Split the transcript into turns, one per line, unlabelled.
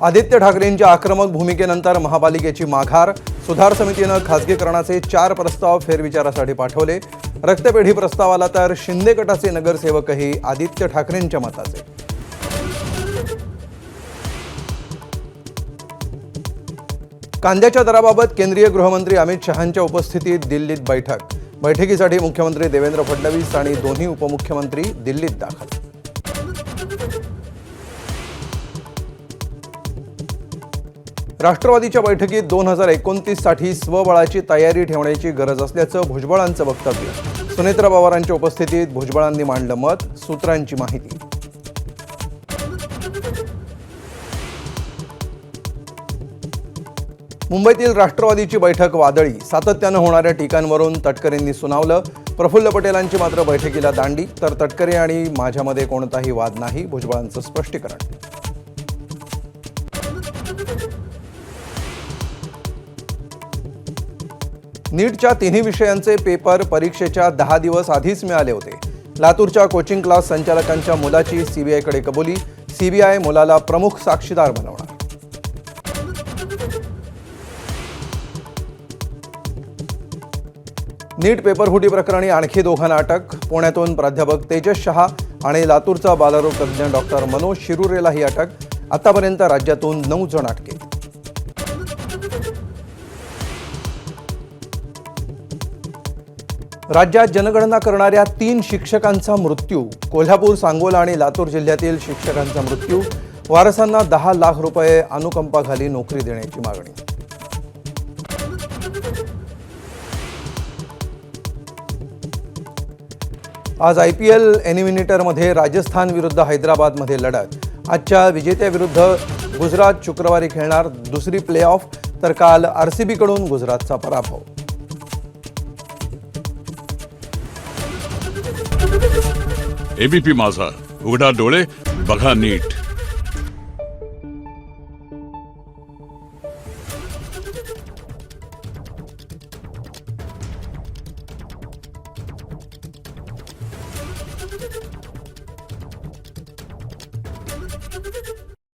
आदित्य ठाकरेंच्या आक्रमक भूमिकेनंतर महापालिकेची माघार. सुधार समितीनं खासगीकरणाचे 4 प्रस्ताव फेरविचारासाठी पाठवले. रक्तपेढी प्रस्तावाला तर शिंदे गटाचे नगरसेवकही आदित्य ठाकरेंच्या मताचे. कांद्याच्या दराबाबत केंद्रीय गृहमंत्री अमित शहांच्या उपस्थितीत दिल्लीत बैठक. बैठकीसाठी मुख्यमंत्री देवेंद्र फडणवीस आणि दोन्ही उपमुख्यमंत्री दिल्लीत दाखल. राष्ट्रवादीच्या बैठकीत 2029 साठी स्वबळाची तयारी ठेवण्याची गरज असल्याचं भुजबळांचं वक्तव्य. सुनेत्रा पवारांच्या उपस्थितीत भुजबळांनी मांडलं मत. सूत्रांची माहिती. मुंबईतील राष्ट्रवादीची बैठक वादळी. सातत्यानं होणाऱ्या टीकांवरून तटकरेंनी सुनावलं. प्रफुल्ल पटेलांची मात्र बैठकीला दांडी. तर तटकरे आणि माझ्यामध्ये कोणताही वाद नाही, भुजबळांचं स्पष्टीकरण. नीटच्या 3 विषयांचे पेपर परीक्षेच्या 10 दिवस आधीच मिळाले होते. लातूरच्या कोचिंग क्लास संचालकांच्या मुलाची सीबीआयकडे कबुली. सीबीआय मुलाला प्रमुख साक्षीदार बनवणार. नीट पेपरफुटी प्रकरणी आणखी 2 अटक. पुण्यातून प्राध्यापक तेजस शहा आणि लातूरचा बालरोग तज्ज्ञ डॉक्टर मनोज शिरुरेलाही अटक. आतापर्यंत राज्यातून 9 जण अटकेत. राज्यात जनगणना करणाऱ्या 3 शिक्षकांचा मृत्यू. कोल्हापूर, सांगोला आणि लातूर जिल्ह्यातील शिक्षकांचा मृत्यू. वारसांना 10 लाख रुपये अनुकंपाखाली नोकरी देण्याची मागणी. आज IPL एनिमिनेटरमध्ये राजस्थान विरुद्ध हैदराबादमध्ये लढत. आजच्या विजेत्याविरुद्ध गुजरात शुक्रवारी खेळणार. दुसरी प्ले ऑफ. तर काल RCB कडून गुजरातचा पराभव.
ABP माझा, उघडा डोळे बघा नीट.